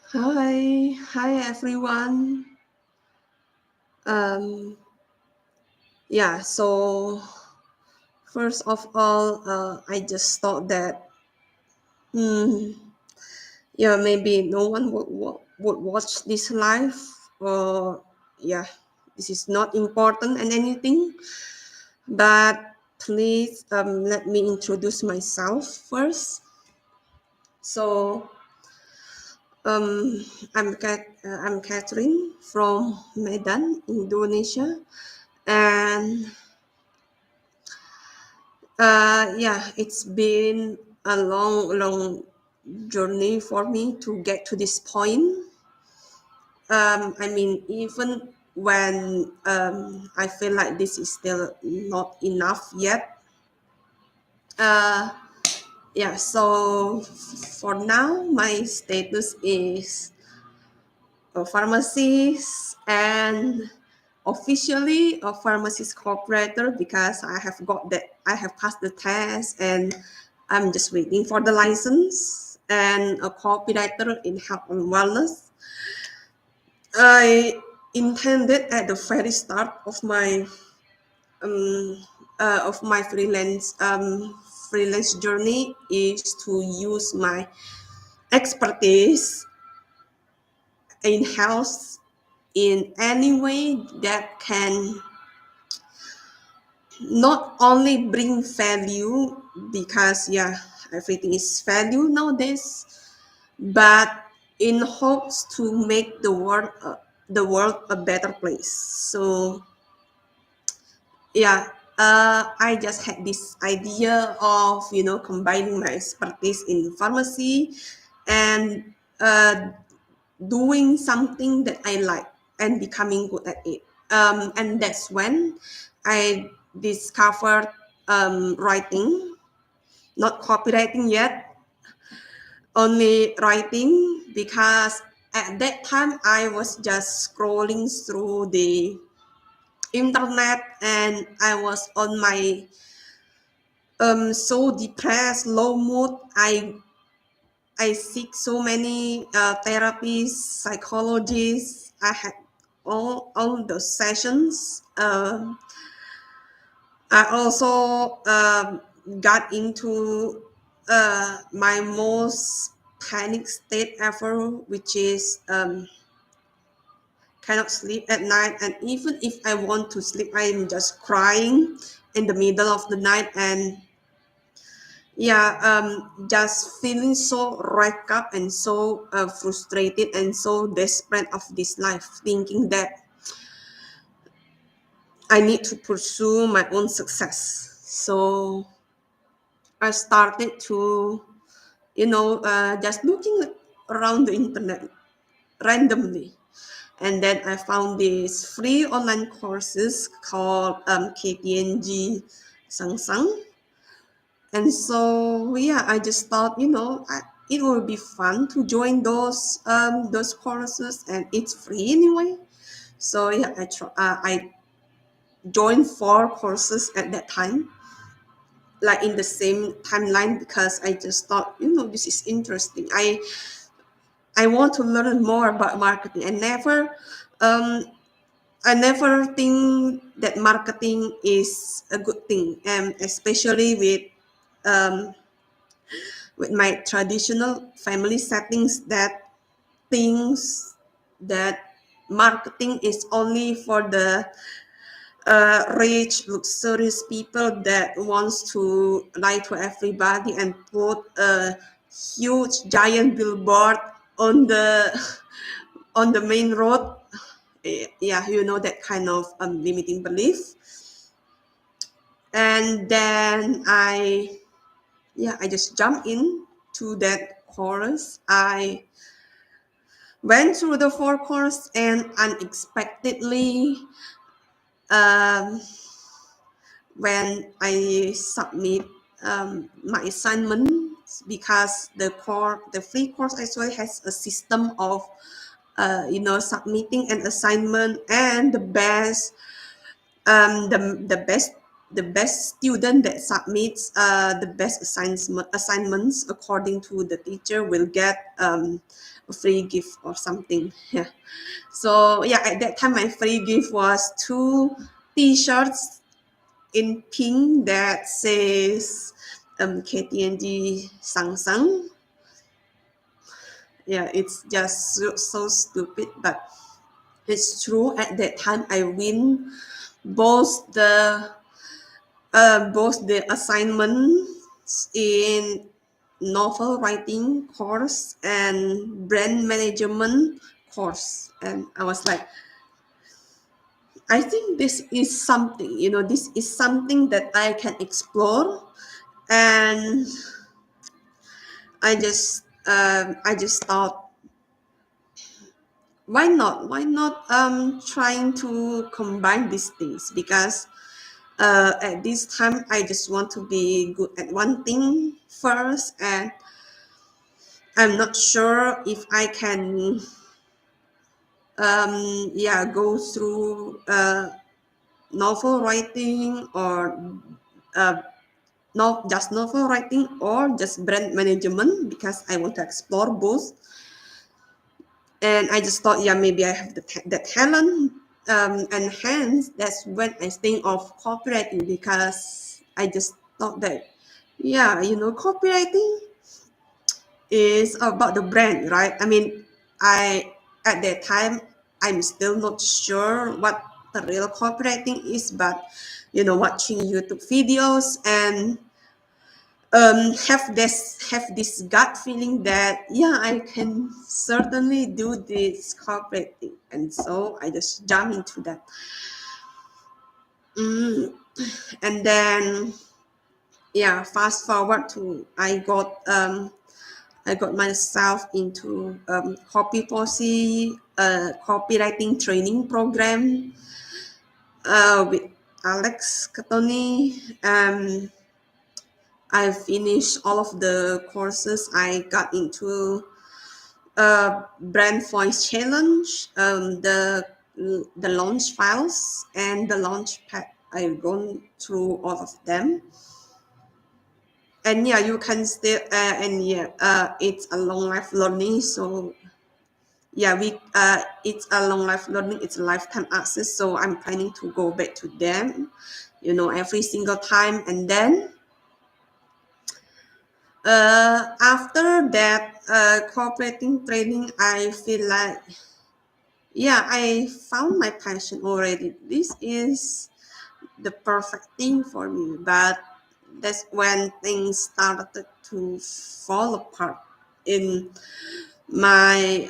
Hi everyone. Um, yeah, so first of all, I just thought that, hmm, yeah, maybe no one would watch this live, or yeah, this is not important and anything, but please let me introduce myself first. So, um, I'm Catherine from Medan, Indonesia, and yeah, it's been a long journey for me to get to this point. I mean, even when I feel like this is still not enough yet. Uh, yeah, so for now, my status is a pharmacist and officially a pharmacist cooperator because I have passed the test and I'm just waiting for the license and a copywriter in health and wellness. I intended at the very start um, of my freelance journey is to use my expertise in health in any way that can not only bring value because yeah, everything is value nowadays, but in hopes to make the world a better place. So yeah, I just had this idea of combining my expertise in pharmacy and doing something that I like and becoming good at it. And that's when I discovered writing, not copywriting yet, only writing because at that time I was just scrolling through the internet and I was on my so depressed, low mood. I seek so many therapists, psychologists. I had all the sessions. I also got into my most panic state ever, which is cannot sleep at night. And even if I want to sleep, I'm just crying in the middle of the night and yeah, just feeling so wrecked up and so frustrated and so desperate of this life, thinking that I need to pursue my own success. So I started to, just looking around the internet randomly. And then I found these free online courses called KPNG Sangsang. And so yeah, I just thought, it would be fun to join those courses, and it's free anyway. So yeah, I joined four courses at that time, like in the same timeline because I just thought, this is interesting. I want to learn more about marketing. Um, I never think that marketing is a good thing, and especially um, with my traditional family settings that thinks that marketing is only for the rich, luxurious people that wants to lie to everybody and put a huge, giant billboard on the on the main road. Yeah, that kind of limiting belief. And then I just jumped in to that chorus. I went through the four course and unexpectedly, um, when I submit my assignment, because the free course actually has a system of submitting an assignment, and the best the best student that submits the best assignments according to the teacher will get a free gift or something. Yeah. So yeah, at that time my free gift was 2 T-shirts in pink that says KTNG Sang Sang. Yeah, it's just so stupid, but it's true. At that time, I win both the assignments in novel writing course and brand management course, and I was like, I think this is something, this is something that I can explore, and I just thought, why not trying to combine these things, because at this time I just want to be good at one thing first, and I'm not sure if I can go through novel writing, or not just novel writing, or just brand management, because I want to explore both. And I just thought, yeah, maybe I have the talent, and hence that's when I think of copywriting, because I just thought that, yeah, copywriting is about the brand, right? I mean, I at that time I'm still not sure what the real copywriting is, but watching YouTube videos and have this gut feeling that, yeah, I can certainly do this copywriting, and so I just jump into that. And then, yeah, fast forward to I got myself into copy policy, copywriting training program with Alex Catoni. I finished all of the courses. I got into brand voice challenge, the launch files and the launch pad. I've gone through all of them. And yeah, you can still and yeah, it's a long life learning. So yeah, it's a long life learning, it's a lifetime access, so I'm planning to go back to them every single time. And then after that cooperating training, I feel like, yeah, I found my passion already. This is the perfect thing for me. But that's when things started to fall apart in my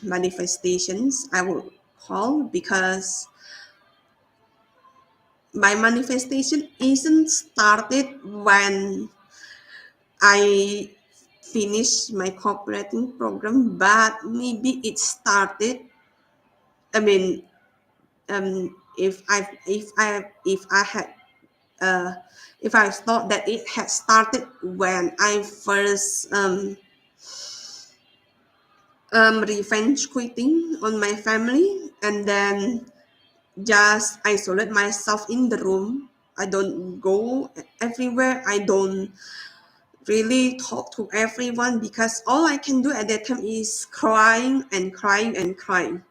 manifestations, I would call, because my manifestation isn't started when I finished my cooperating program, but maybe it started. I mean, if I had if I thought that it had started when I first revenge quitting on my family, and then just isolate myself in the room. I don't go everywhere. I don't really talk to everyone, because all I can do at that time is crying and crying and crying.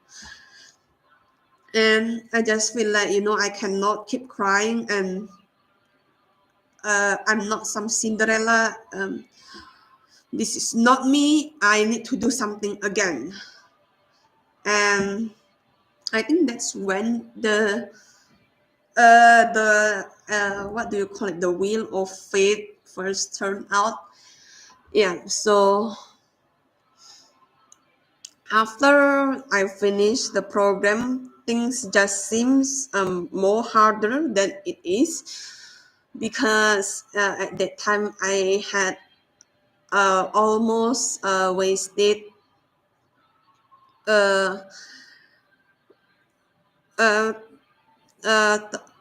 And I just feel like, I cannot keep crying, and I'm not some Cinderella. This is not me. I need to do something again. And I think that's when the what do you call it, the wheel of fate first turned out. Yeah, so after I finished the program, things just seems more harder than it is, because at that time I had almost wasted uh, uh,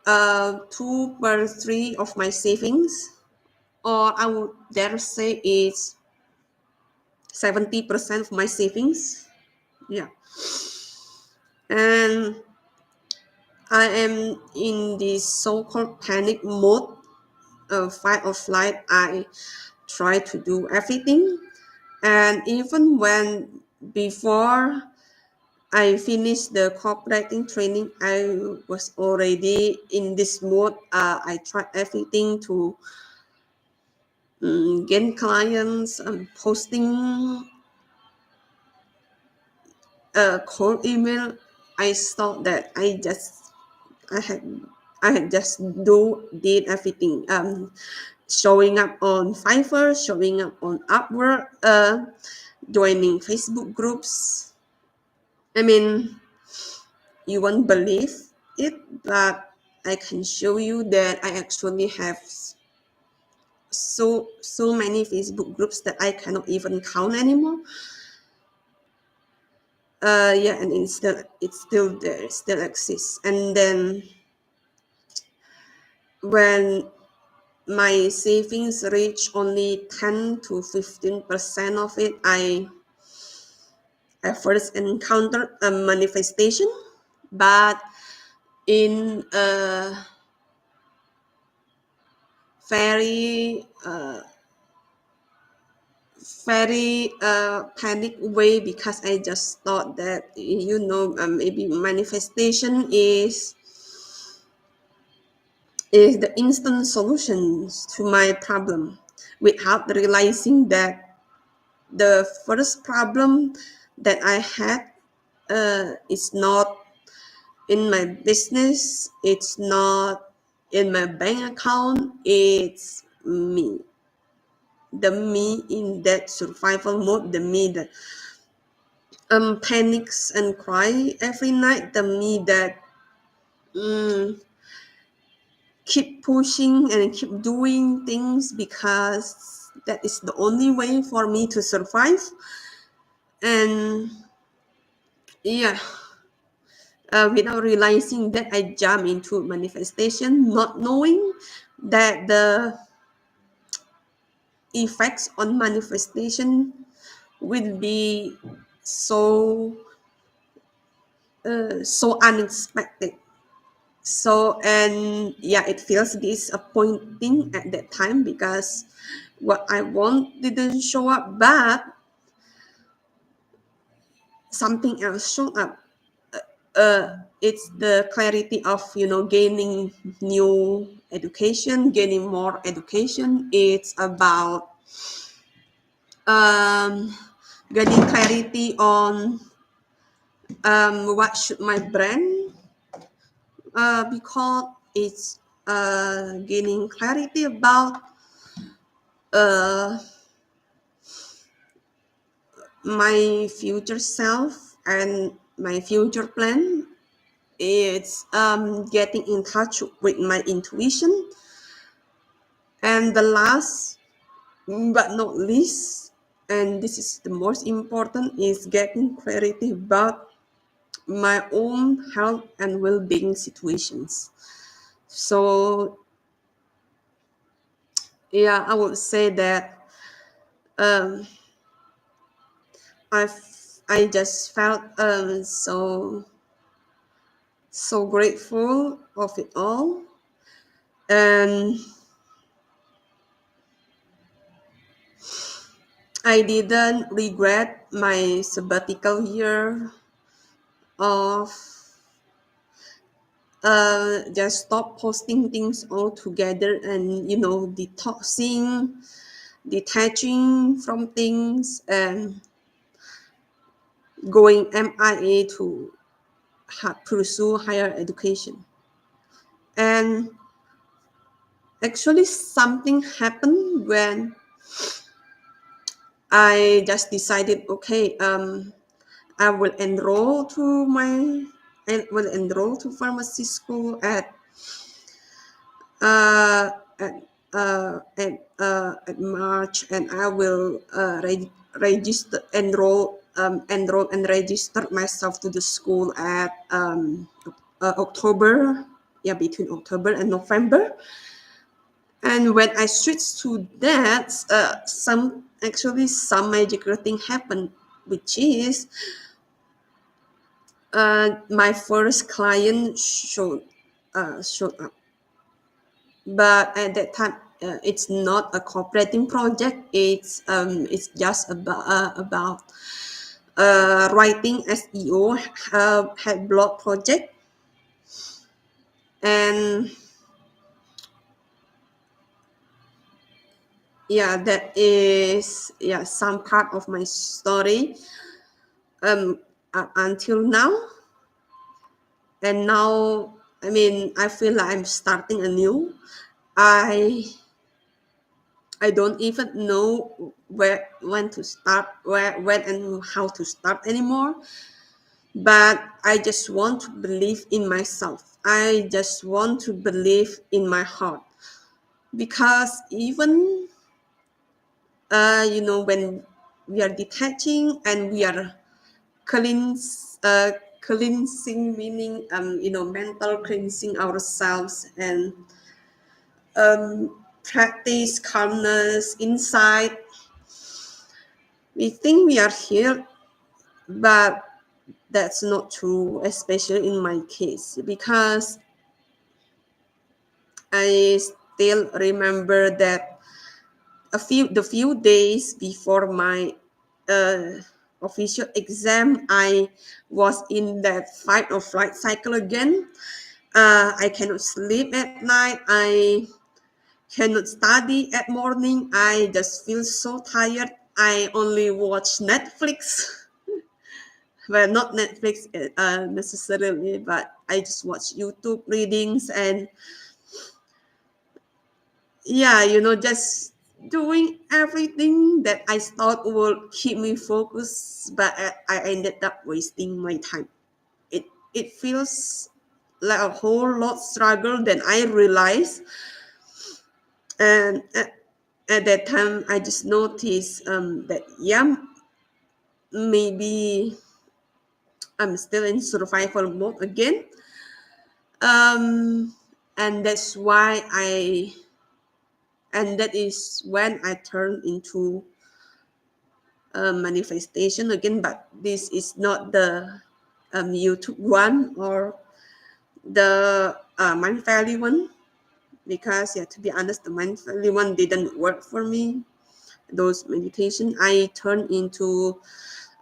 2/3 of my savings, or I would dare say it's 70% of my savings. Yeah. And I am in this so-called panic mode, fight or flight. I try to do everything, and even when before I finished the copywriting training, I was already in this mode. I tried everything to gain clients, posting a cold email. I thought that I had I had just did everything. Showing up on Fiverr, showing up on Upwork, joining Facebook groups. I mean, you won't believe it, but I can show you that I actually have so many Facebook groups that I cannot even count anymore. Yeah, and it's still there, it still exists. And then when my savings reach only 10 to 15% of it, I first encountered a manifestation, but in a very panic way, because I just thought that maybe manifestation is the instant solutions to my problem, without realizing that the first problem that I had is not in my business, it's not in my bank account, it's me. The me in that survival mode, the me that panics and cry every night, the me that keep pushing and keep doing things because that is the only way for me to survive. And yeah, without realizing that, I jump into manifestation, not knowing that the effects on manifestation will be so so unexpected. So, and yeah, it feels disappointing at that time because what I want didn't show up, but something else showed up. It's the clarity of gaining new education, gaining more education. It's about um, getting clarity on what should my brand be called. It's gaining clarity about uh, my future self and my future plan. It's getting in touch with my intuition. And the last but not least, and this is the most important, is getting clarity about my own health and well-being situations. So yeah, I would say that um, I just felt so grateful of it all, and I didn't regret my sabbatical year of just stop posting things altogether, and detoxing, detaching from things, and going MIA to pursue higher education. And actually, something happened when I just decided, okay, I will enroll to my I will enroll to pharmacy school uh, at at March, and I will enroll and register myself to the school at October. Yeah, between October and November. And when I switched to that, some magical thing happened, which is My first client showed up, but at that time, it's not a cooperating project. It's just about writing SEO, had blog project, and yeah, that is some part of my story up until now. And now, I mean, I feel like I'm starting anew. I i don't even know where when to start, where when and how to start anymore. But I just want to believe in myself. I just want to believe in my heart, because even when we are detaching and we are cleansing, meaning mental cleansing ourselves, and practice calmness inside. We think we are here, but that's not true, especially in my case, because I still remember that the few days before my uh, official exam, I was in that fight or flight cycle again. I cannot sleep at night. I cannot study at morning. I just feel so tired. I only watch Netflix. Well, not Netflix necessarily, but I just watch YouTube readings, and yeah, just doing everything that I thought would keep me focused, but I ended up wasting my time. It feels like a whole lot struggle than I realized. And at that time, I just noticed that yeah, maybe I'm still in survival mode again. Um, and that's why and that is when I turned into a manifestation again. But this is not the YouTube one or the Mind Valley one, because yeah, to be honest, the Mind Valley one didn't work for me. Those meditation, I turned into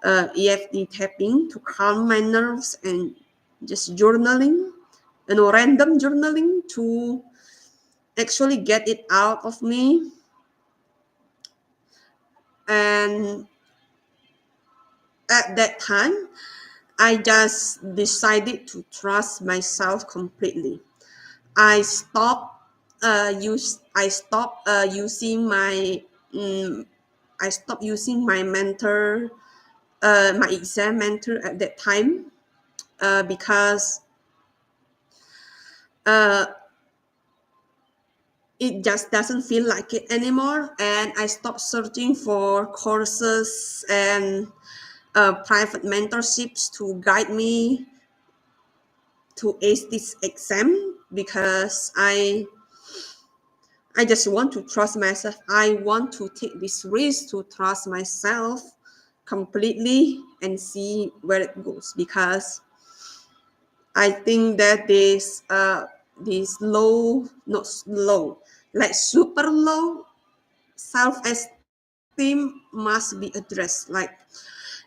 EFT tapping to calm my nerves, and just journaling, random journaling to actually get it out of me. And at that time, I just decided to trust myself completely. I stopped using my I stopped using my mentor, my exam mentor at that time, because uh, it just doesn't feel like it anymore. And I stopped searching for courses and private mentorships to guide me to ace this exam, because I just want to trust myself. I want to take this risk to trust myself completely and see where it goes, because I think that this low, not low, like super low self-esteem must be addressed. Like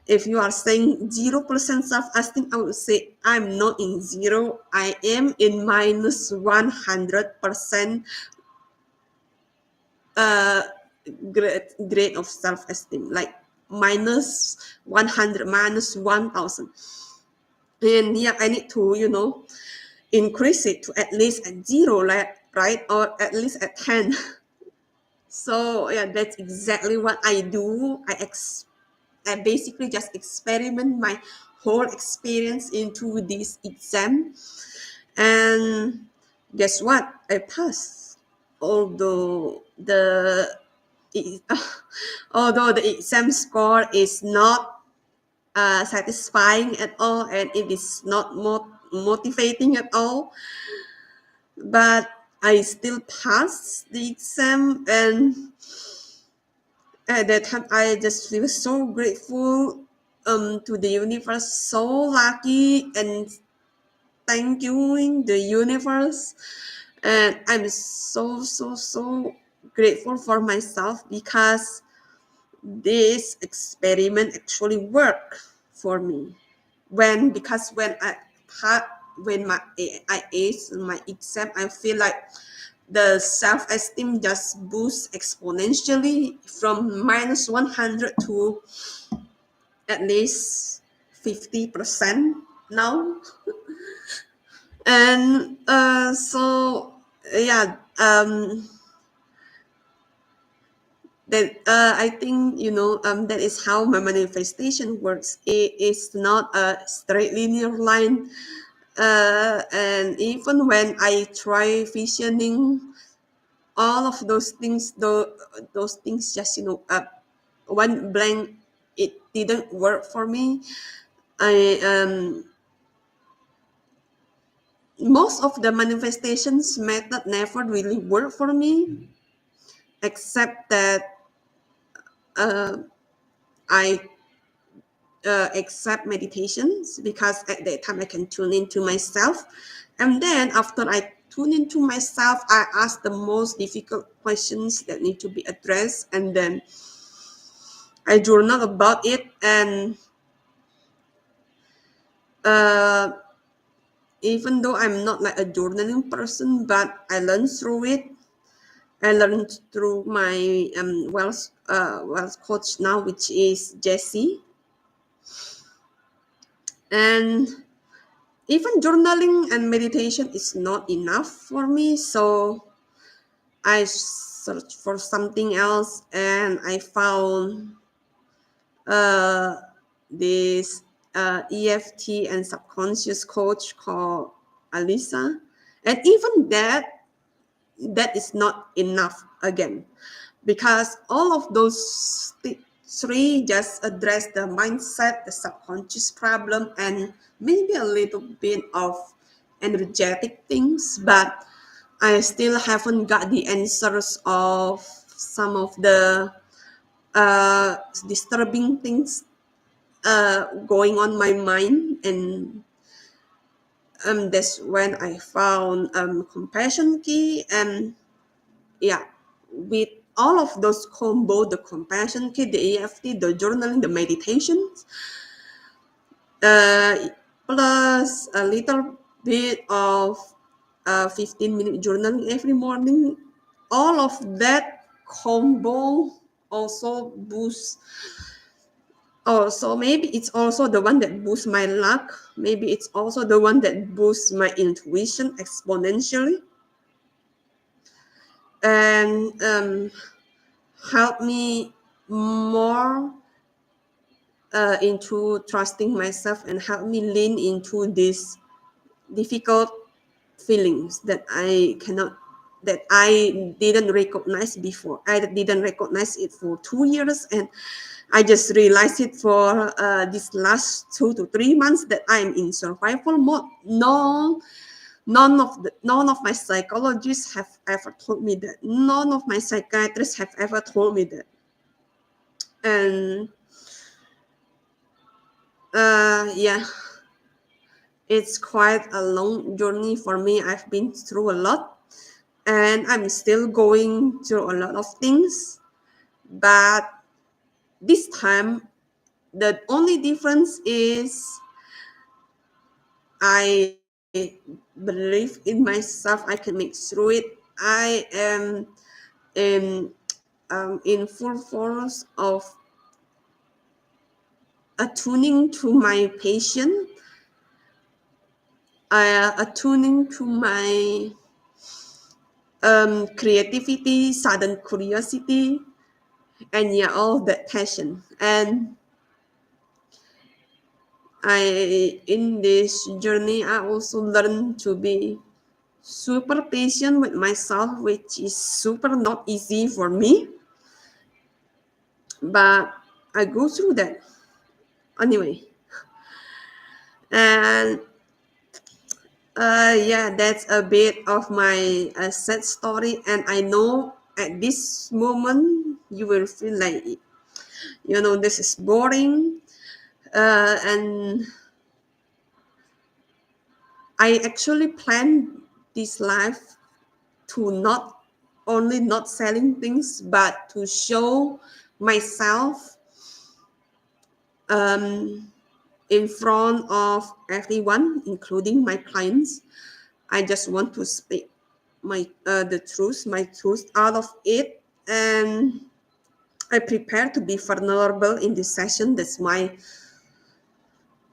if you are saying 0% self-esteem, I would say I'm not in zero. I am in minus 100% uh, grade of self-esteem, like minus 100, minus 1000. And yeah, I need to increase it to at least at zero, like, right, or at least at 10. So yeah, that's exactly what I do. I basically just experiment my whole experience into this exam, and guess what, I passed. Although it- although the exam score is not satisfying at all, and it is not motivating at all, but I still passed the exam. And at that time, I just feel so grateful to the universe, so lucky and thank you the universe, and I'm so grateful for myself because this experiment actually worked for me. When when I ace my exam, I feel like the self-esteem just boosts exponentially from minus 100 to at least 50% now. And so yeah, that I think that is how my manifestation works. It is not a straight linear line, and even when I try visioning all of those things, those things just one blank, it didn't work for me. I Most of the manifestations method never really worked for me, except that I accept meditations because at that time I can tune into myself. And then after I tune into myself, I ask the most difficult questions that need to be addressed. And then I journal about it. And uh, even though I'm not like a journaling person, but I learned through it. I learned through my wealth coach now, which is Jessie. And even journaling and meditation is not enough for me, so I searched for something else, and I found uh, this EFT and subconscious coach called Alisa. And even that is not enough again, because all of those three just address the mindset, the subconscious problem, and maybe a little bit of energetic things, but I still haven't got the answers of some of the uh, disturbing things going on my mind. And that's when I found compassion key. And yeah, with all of those combo, the compassion kit, the EFT, the journaling, the meditations, uh, plus a little bit of 15-minute journaling every morning, all of that combo also boosts. Oh, so maybe it's also the one that boosts my luck. Maybe it's also the one that boosts my intuition exponentially. And help me more into trusting myself, and help me lean into these difficult feelings that I didn't recognize before. I didn't recognize it for 2 years, and I just realized it for these last 2 to 3 months that I'm in survival mode. No, none of my psychologists have ever told me that. None of my psychiatrists have ever told me that. And yeah, it's quite a long journey for me. I've been through a lot, and I'm still going through a lot of things. But this time, the only difference is I believe in myself. I can make through it. I am in full force of attuning to my patient, attuning to my creativity, sudden curiosity, and yeah, all that passion. And in this journey, I also learned to be super patient with myself, which is super not easy for me. But I go through that anyway. And yeah, that's a bit of my sad story. And I know at this moment you will feel like, this is boring. And I actually planned this life to not only not selling things, but to show myself um, in front of everyone, including my clients. I just want to speak my truth out of it, and I prepare to be vulnerable in this session. That's my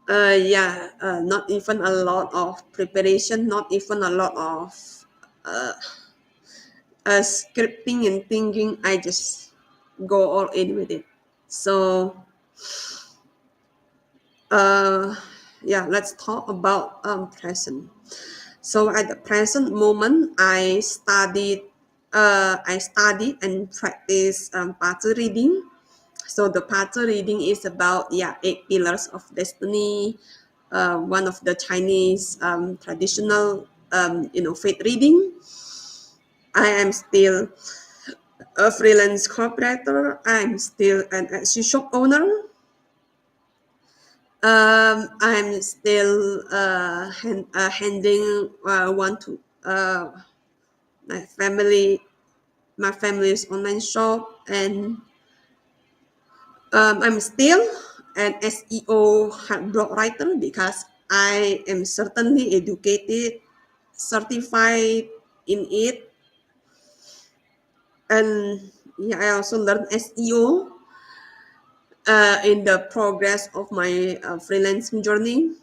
not even a lot of preparation, not even a lot of uh, scripting and thinking. I just go all in with it. So uh, let's talk about present. So at the present moment, I studied and practice Pazi reading. So the Pazi reading is about 8 pillars of destiny, one of the Chinese traditional faith reading. I am still a freelance cooperator. I'm still an Etsy shop owner. I'm still handing one to my family my family's online shop, and I'm still an SEO blog writer because I am certainly educated, certified in it, and I also learned SEO in the progress of my freelancing journey.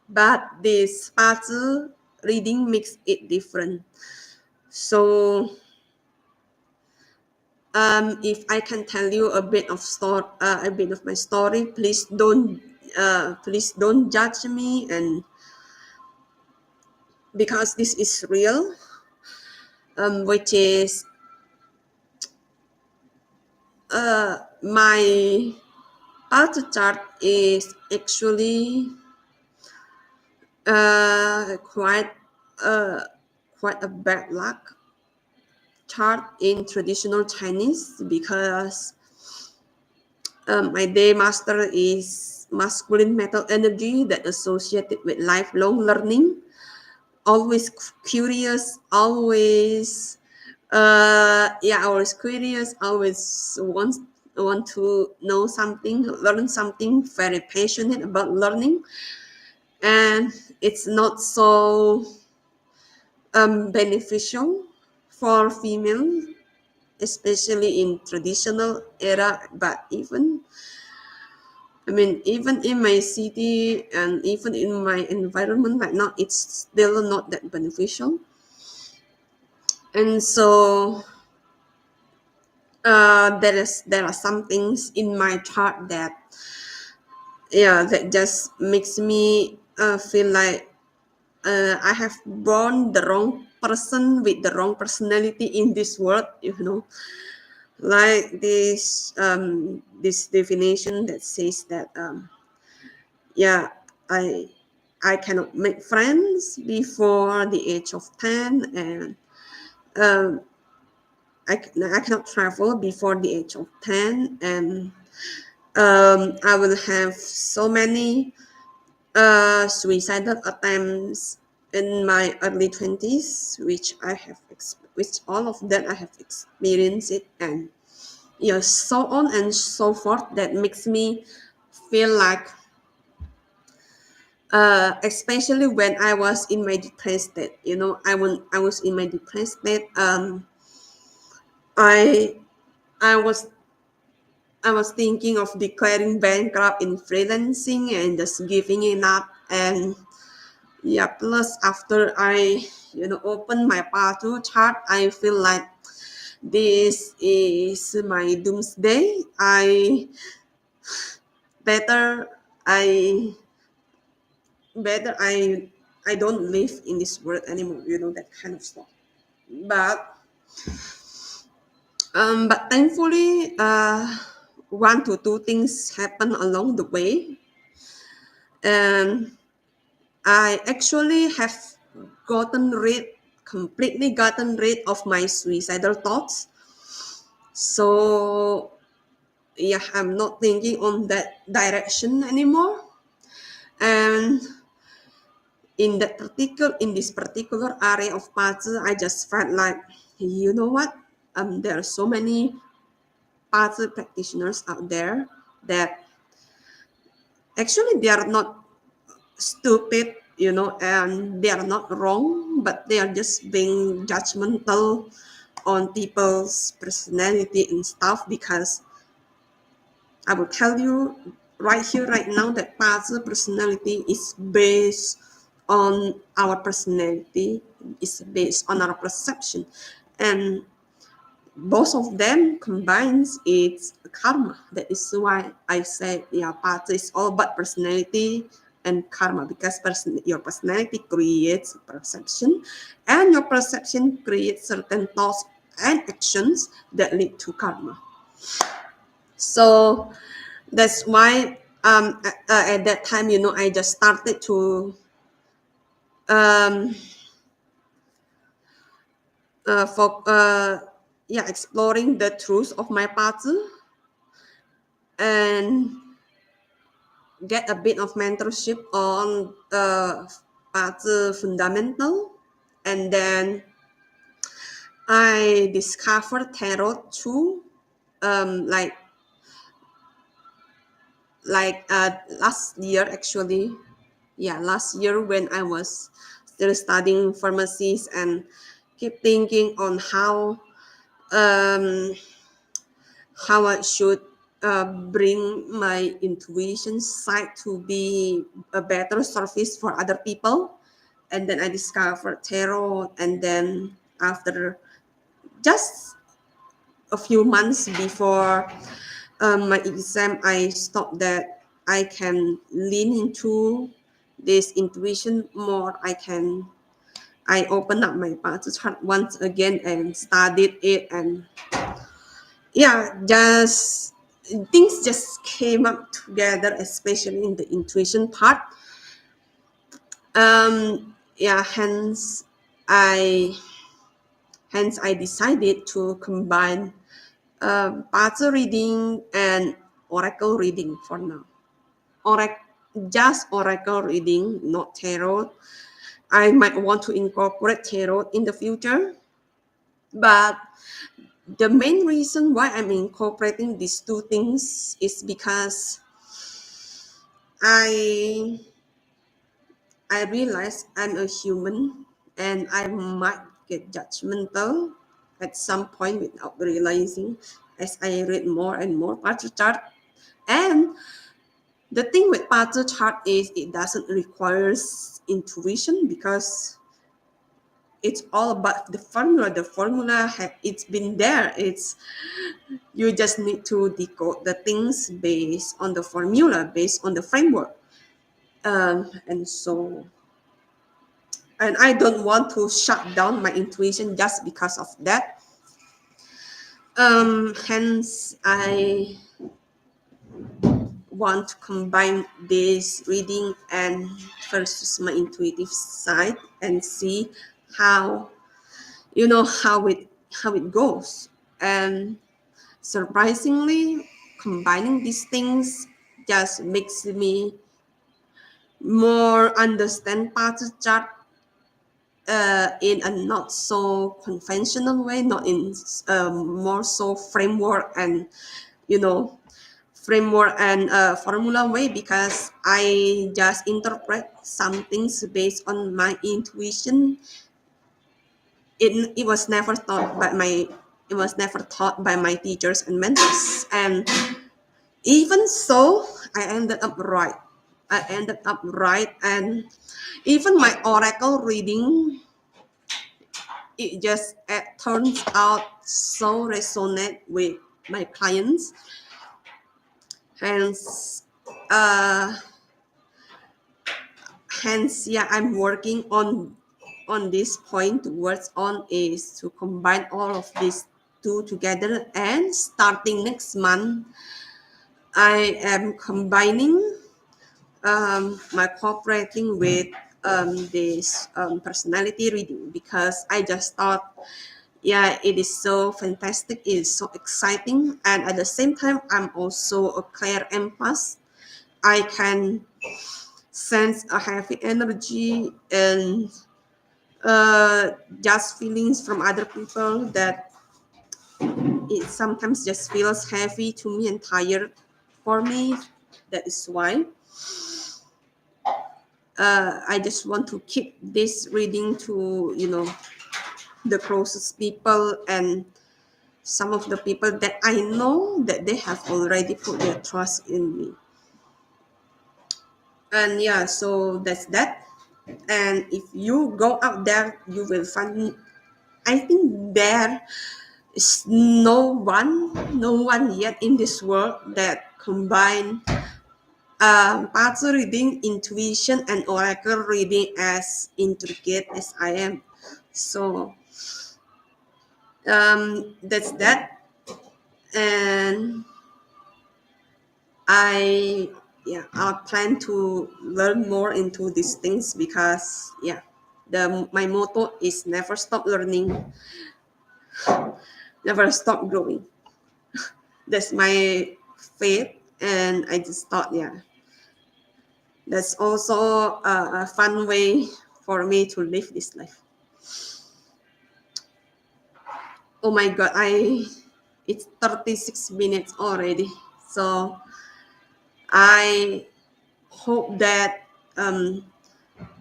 But this puzzle reading makes it different. So if I can tell you a bit of my story, please don't judge me, and because this is real, which is my path chart is actually uh, quite uh, quite a bad luck chart in traditional Chinese because my day master is masculine metal energy that associated with lifelong learning, always curious, always curious, always want to know something, learn something, very passionate about learning, and it's not so beneficial for female, especially in traditional era, but even in my city and even in my environment right now, it's still not that beneficial. And so there are some things in my chart that just makes me feel like I have born the wrong person with the wrong personality in this world, like this definition that says that yeah I I cannot make friends before the age of 10, and um, I cannot travel before the age of 10, and I will have so many suicidal attempts in my early 20s, which all of that I have experienced it, and so on and so forth. That makes me feel like, especially when I was in my depressed state, I was in my depressed state. I I was I was thinking of declaring bankrupt in freelancing and just giving it up. And plus after I, open my Patu chart, I feel like this is my doomsday. Better I better I don't live in this world anymore. That kind of stuff. But but thankfully, one to two things happen along the way, and I actually have completely gotten rid of my suicidal thoughts. So yeah, I'm not thinking on that direction anymore. And in this particular area of puzzle, I just felt like, you know what? There are so many puzzle practitioners out there that actually they are not stupid, and they are not wrong, but they are just being judgmental on people's personality and stuff. Because I will tell you right here, right now, that puzzle personality is based on our personality, is based on our perception, and both of them combines its karma. That is why I say, yeah, puzzle is all about personality and karma, because your personality creates perception, and your perception creates certain thoughts and actions that lead to karma. So that's why at that time, I just started to um, for yeah, exploring the truth of my puzzle and get a bit of mentorship on puzzle fundamental. And then I discovered tarot too, um, like last year actually. Yeah, last year when I was still studying pharmacies, and keep thinking on um, how I should bring my intuition side to be a better service for other people. And then I discovered tarot, and then after just a few months before my exam, I stopped that I can lean into this intuition more. I opened up my path chart once again and studied it, and yeah, just things just came up together, especially in the intuition part. Yeah, I I decided to combine puzzle reading and oracle reading for now. Oracle, just oracle reading, not tarot. I might want to incorporate tarot in the future, but the main reason why I'm incorporating these two things is because I I realize I'm a human, and I might get judgmental at some point without realizing, as I read more and more Path chart. And the thing with Path chart is it doesn't require intuition, because it's all about the formula. The formula it's been there. It's You just need to decode the things based on the formula, based on the framework. And so, and I don't want to shut down my intuition just because of that. Hence, I want to combine this reading and versus my intuitive side, and see how how it goes. And surprisingly, combining these things just makes me more understand path chart in a not so conventional way, not in more so framework and you know formula way, because I just interpret some things based on my intuition. It was never taught by my it was never taught by my teachers and mentors, and even so, I ended up right. And even my oracle reading, it just turns out so resonate with my clients. Hence, uh, yeah, I'm working on this point towards on is to combine all of these two together. And starting next month, I am combining my cooperating with this personality reading, because I just thought, yeah, it is so fantastic. It is so exciting, and at the same time, I'm also a clear empath. I can sense a heavy energy and just feelings from other people that it sometimes just feels heavy to me and tired for me. That is why I just want to keep this reading to the closest people and some of the people that I know that they have already put their trust in me. And yeah, so that's that. And if you go out there, you will find, I think there is no one yet in this world that combine parts reading, intuition, and oracle reading as intricate as I am. So that's that. And I I plan to learn more into these things because the my motto is never stop learning, never stop growing. That's my faith, and I just thought that's also a fun way for me to live this life. Oh my god, I it's 36 minutes already. So I hope that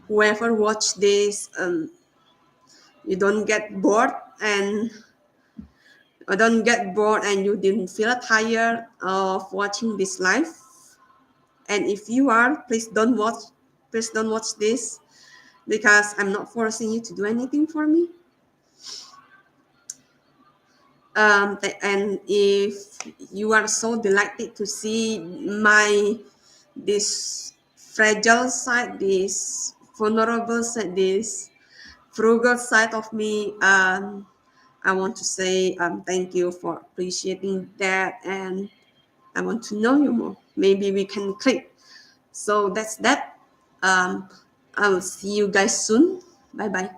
whoever watch this you don't get bored and don't get bored and you didn't feel tired of watching this live. And if you are, please don't watch this because I'm not forcing you to do anything for me. And if you are so delighted to see my this fragile side, this vulnerable side, this frugal side of me, I want to say thank you for appreciating that, and I want to know you more. Maybe we can click. So that's that. Um, I will see you guys soon. Bye bye.